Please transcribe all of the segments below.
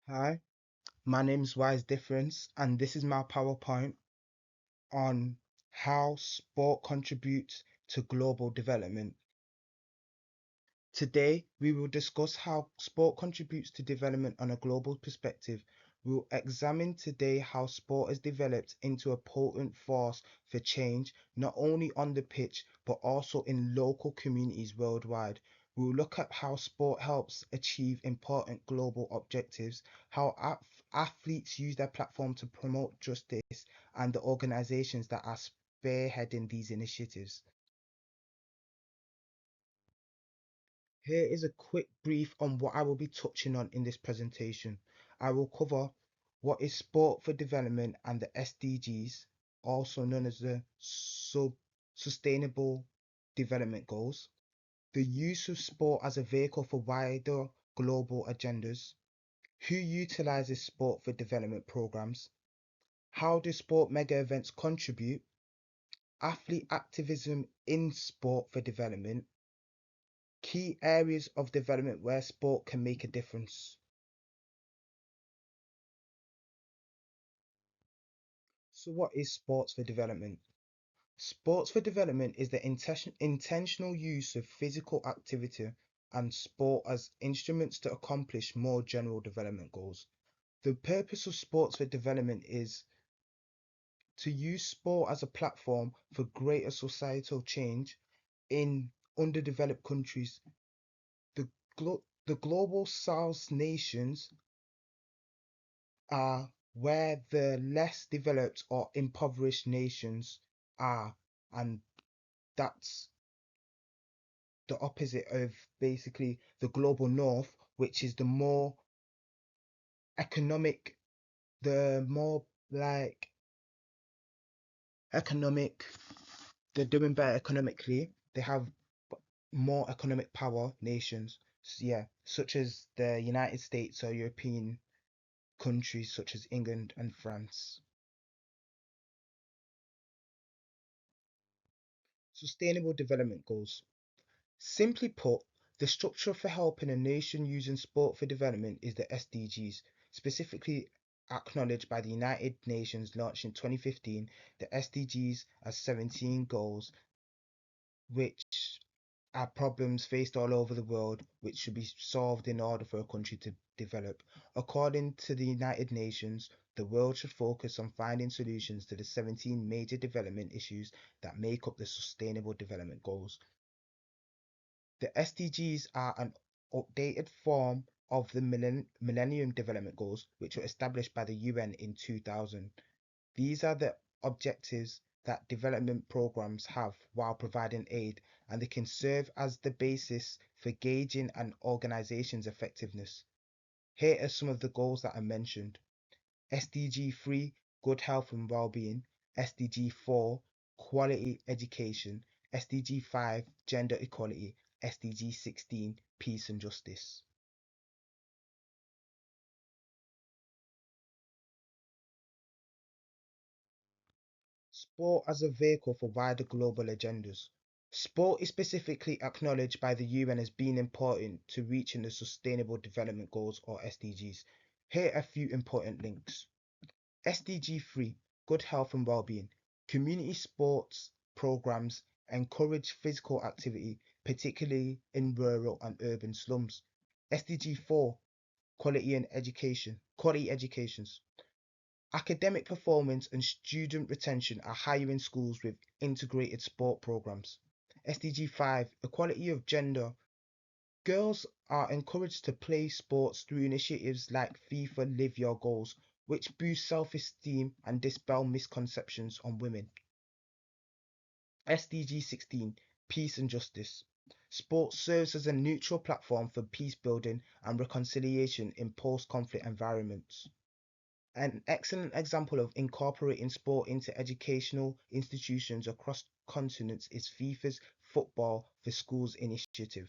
Hi, my name's Wise Difference, and this is my PowerPoint on how sport contributes to global development. Today, we will discuss how sport contributes to development on a global perspective. We will examine today how sport has developed into a potent force for change, not only on the pitch, but also in local communities worldwide. We will look at how sport helps achieve important global objectives, how athletes use their platform to promote justice, and the organizations that are spearheading these initiatives. Here is a quick brief on what I will be touching on in this presentation. I will cover what is sport for development and the SDGs, also known as the Sustainable Development Goals, the use of sport as a vehicle for wider global agendas, who utilizes sport for development programs, how do sport mega events contribute, athlete activism in sport for development, key areas of development where sport can make a difference. So, what is sports for development? Sports for development is the intentional use of physical activity and sport as instruments to accomplish more general development goals. The purpose of sports for development is to use sport as a platform for greater societal change in underdeveloped countries. The global South nations are where the less developed or impoverished nations are, and that's the opposite of basically the global north, which is the more economic, the more like economic, they're doing better economically. They have more economic power nations, yeah, such as the United States or European countries such as England and France. Sustainable Development Goals. Simply put, the structure for helping a nation using sport for development is the SDGs, specifically acknowledged by the United Nations launched in 2015. The SDGs are 17 goals, which are problems faced all over the world, which should be solved in order for a country to develop. According to the United Nations, the world should focus on finding solutions to the 17 major development issues that make up the Sustainable Development Goals. The SDGs are an updated form of the Millennium Development Goals, which were established by the UN in 2000. These are the objectives that development programs have while providing aid, and they can serve as the basis for gauging an organization's effectiveness. Here are some of the goals that are mentioned: SDG 3, good health and well-being; SDG 4, quality education; SDG 5, gender equality; SDG 16, peace and justice. Sport as a vehicle for wider global agendas. Sport is specifically acknowledged by the UN as being important to reaching the Sustainable Development Goals or SDGs. Here are a few important links. SDG 3, good health and well-being. Community sports programs encourage physical activity, particularly in rural and urban slums. SDG 4, quality educations. Academic performance and student retention are higher in schools with integrated sport programs. SDG 5, equality of gender. Girls are encouraged to play sports through initiatives like FIFA Live Your Goals, which boost self-esteem and dispel misconceptions on women. SDG 16, peace and justice. Sport serves as a neutral platform for peace building and reconciliation in post-conflict environments. An excellent example of incorporating sport into educational institutions across continents is FIFA's Football for Schools initiative.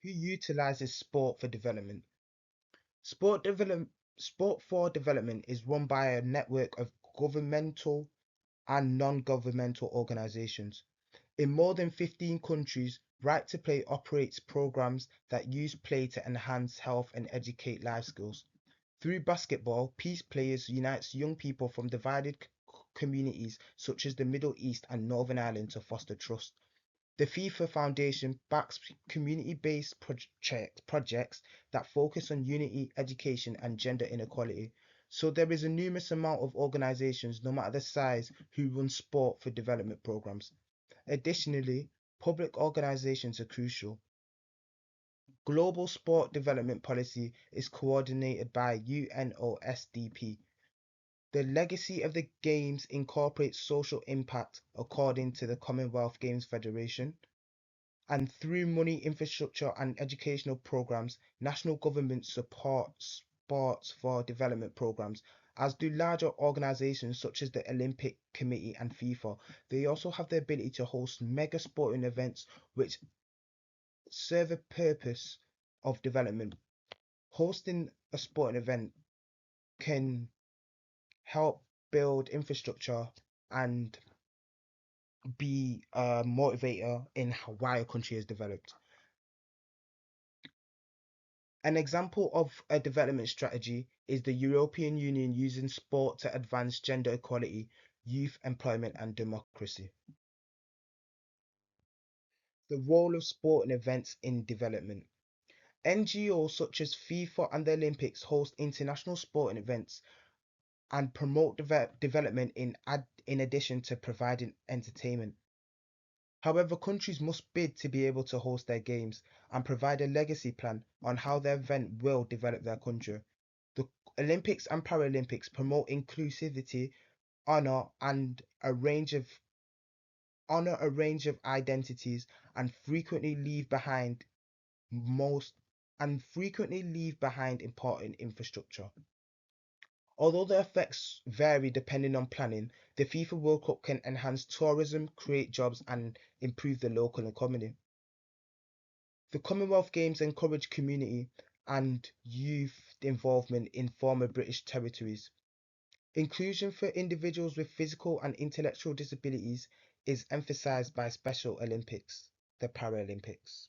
Who utilizes sport for development? Sport develop, Sport for Development is run by a network of governmental and non-governmental organizations. In more than 15 countries, Right to Play operates programs that use play to enhance health and educate life skills. Through basketball, Peace Players unites young people from divided communities such as the Middle East and Northern Ireland to foster trust. The FIFA Foundation backs community-based projects that focus on unity, education, and gender inequality. So there is a numerous amount of organizations, no matter the size, who run sport for development programs. Additionally, public organizations are crucial. Global sport development policy is coordinated by UNOSDP. The legacy of the Games incorporates social impact according to the Commonwealth Games Federation. And through money, infrastructure, and educational programs, national governments support sports for development programs, as do larger organizations such as the Olympic Committee and FIFA. They also have the ability to host mega sporting events which serve a purpose of development. Hosting a sporting event can help build infrastructure and be a motivator in why a country is developed. An example of a development strategy is the European Union using sport to advance gender equality, youth employment, and democracy. The role of sporting events in development. NGOs such as FIFA and the Olympics host international sporting events and promote development in addition to providing entertainment. However, countries must bid to be able to host their games and provide a legacy plan on how their event will develop their country. The Olympics and Paralympics promote inclusivity, honor, and a range of identities and frequently leave behind most important infrastructure. Although the effects vary depending on planning, the FIFA World Cup can enhance tourism, create jobs, and improve the local economy. The Commonwealth Games encourage community and youth involvement in former British territories. Inclusion for individuals with physical and intellectual disabilities is emphasized by Special Olympics, the Paralympics.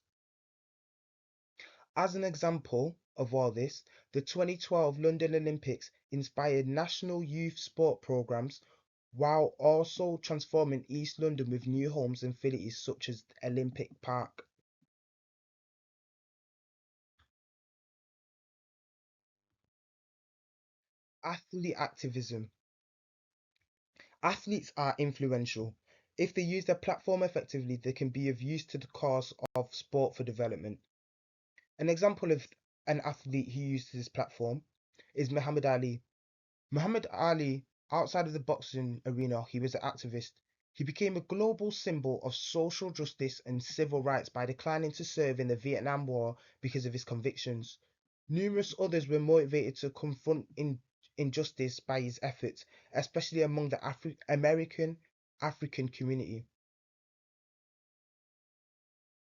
As an example of all this, the 2012 London Olympics inspired national youth sport programs while also transforming East London with new homes and facilities such as Olympic Park. Athlete activism. Athletes are influential. If they use their platform effectively, they can be of use to the cause of sport for development. An example of an athlete who used his platform is Muhammad Ali. Muhammad Ali, outside of the boxing arena, he was an activist. He became a global symbol of social justice and civil rights by declining to serve in the Vietnam War because of his convictions. Numerous others were motivated to confront injustice by his efforts, especially among the American African community.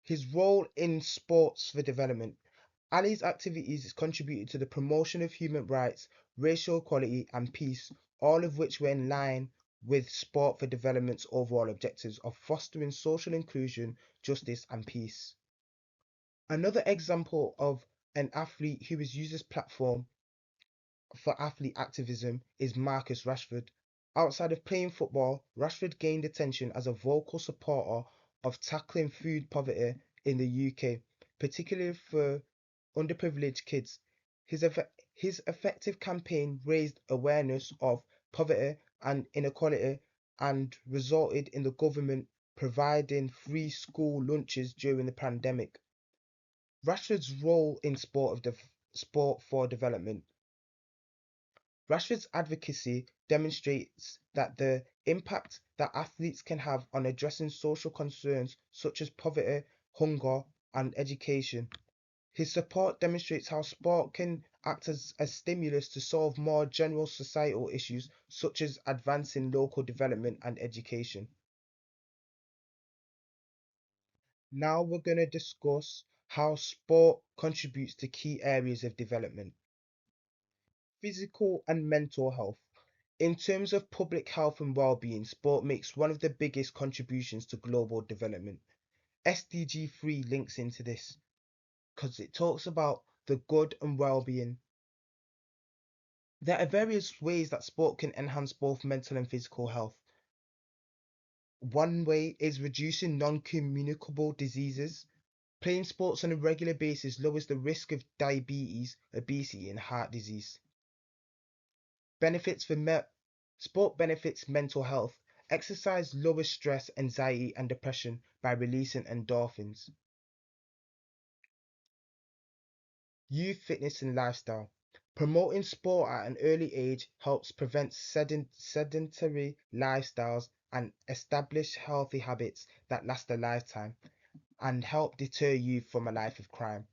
His role in sports for development. Ali's activities contributed to the promotion of human rights, racial equality, and peace, all of which were in line with Sport for Development's overall objectives of fostering social inclusion, justice, and peace. Another example of an athlete who has used this platform for athlete activism is Marcus Rashford. Outside of playing football, Rashford gained attention as a vocal supporter of tackling food poverty in the UK, particularly for underprivileged kids. His effective campaign raised awareness of poverty and inequality and resulted in the government providing free school lunches during the pandemic. Rashford's role in sport for development. Rashford's advocacy demonstrates that the impact that athletes can have on addressing social concerns such as poverty, hunger, and education. His support demonstrates how sport can act as a stimulus to solve more general societal issues such as advancing local development and education. Now we're going to discuss how sport contributes to key areas of development. Physical and mental health. In terms of public health and well-being, sport makes one of the biggest contributions to global development. SDG 3 links into this because it talks about the good and well-being. There are various ways that sport can enhance both mental and physical health. One way is reducing non-communicable diseases. Playing sports on a regular basis lowers the risk of diabetes, obesity, and heart disease. Benefits for sport benefits mental health. Exercise lowers stress, anxiety, and depression by releasing endorphins. Youth fitness and lifestyle. Promoting sport at an early age helps prevent sedentary lifestyles and establish healthy habits that last a lifetime and help deter youth from a life of crime.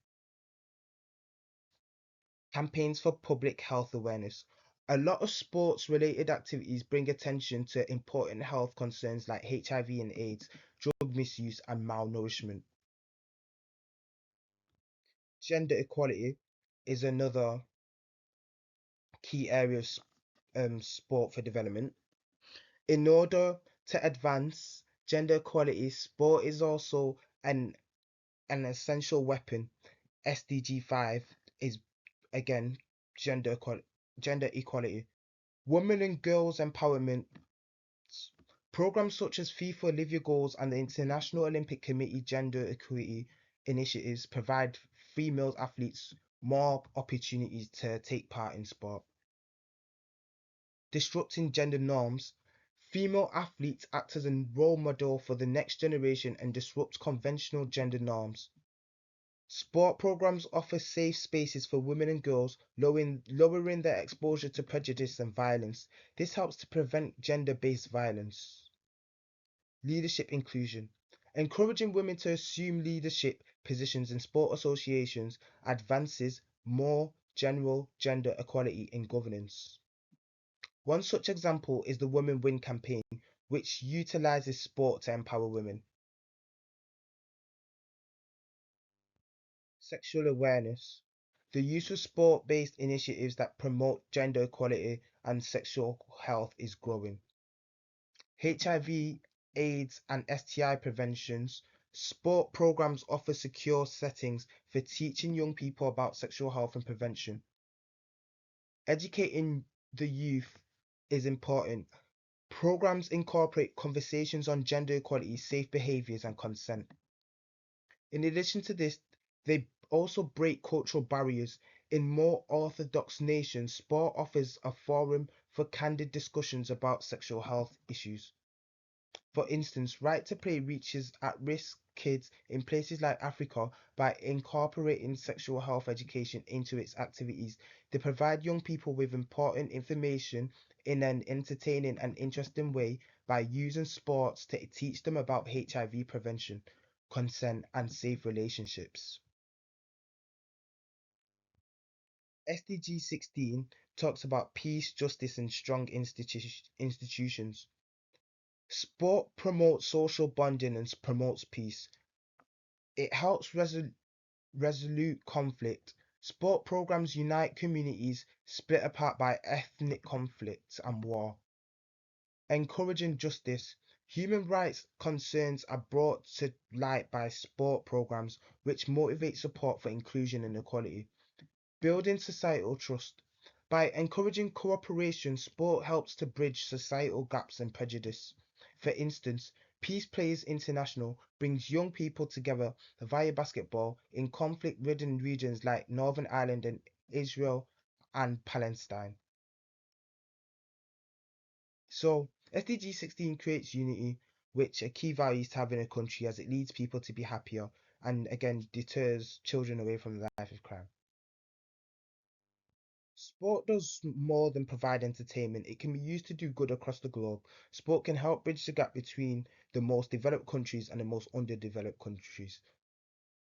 Campaigns for public health awareness. A lot of sports related activities bring attention to important health concerns like HIV and AIDS, drug misuse, and malnourishment. Gender equality is another key area of sport for development. In order to advance gender equality, sport is also an essential weapon. SDG 5 is again gender equality. Women and girls empowerment programs such as FIFA Live Your Goals and the International Olympic Committee gender equity initiatives provide female athletes more opportunities to take part in sport. Disrupting gender norms. Female athletes act as a role model for the next generation and disrupt conventional gender norms. Sport programs offer safe spaces for women and girls, lowering their exposure to prejudice and violence. This helps to prevent gender based violence. Leadership inclusion. Encouraging women to assume leadership positions in sport associations advances more general gender equality in governance. One such example is the Women Win campaign, which utilizes sport to empower women. Sexual awareness. The use of sport based initiatives that promote gender equality and sexual health is growing. HIV, AIDS, and STI preventions. Sport programs offer secure settings for teaching young people about sexual health and prevention. Educating the youth is important. Programs incorporate conversations on gender equality, safe behaviors, and consent. In addition to this, they also break cultural barriers. In more orthodox nations, sport offers a forum for candid discussions about sexual health issues. For instance, Right to Play reaches at risk kids in places like Africa by incorporating sexual health education into its activities. They provide young people with important information in an entertaining and interesting way by using sports to teach them about HIV prevention, consent, and safe relationships. SDG 16 talks about peace, justice, and strong institutions. Sport promotes social bonding and promotes peace. It helps resolute conflict. Sport programs unite communities split apart by ethnic conflict and war. Encouraging justice. Human rights concerns are brought to light by sport programs which motivate support for inclusion and equality. Building societal trust. By encouraging cooperation, sport helps to bridge societal gaps and prejudice. For instance, Peace Players International brings young people together via basketball in conflict ridden regions like Northern Ireland and Israel and Palestine. So, SDG 16 creates unity, which are key values to have in a country as it leads people to be happier and again deters children away from the life of crime. Sport does more than provide entertainment. It can be used to do good across the globe. Sport can help bridge the gap between the most developed countries and the most underdeveloped countries.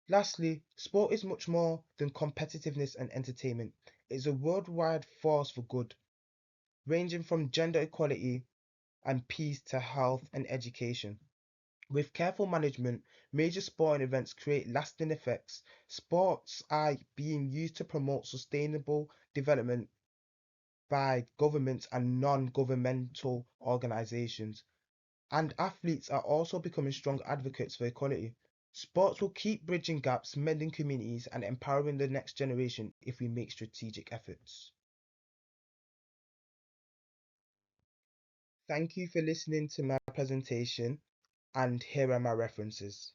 Lastly, sport is much more than competitiveness and entertainment. It's a worldwide force for good, ranging from gender equality and peace to health and education. With careful management, major sporting events create lasting effects. Sports are being used to promote sustainable development by governments and non-governmental organizations. And athletes are also becoming strong advocates for equality. Sports will keep bridging gaps, mending communities, and empowering the next generation if we make strategic efforts. Thank you for listening to my presentation, and here are my references.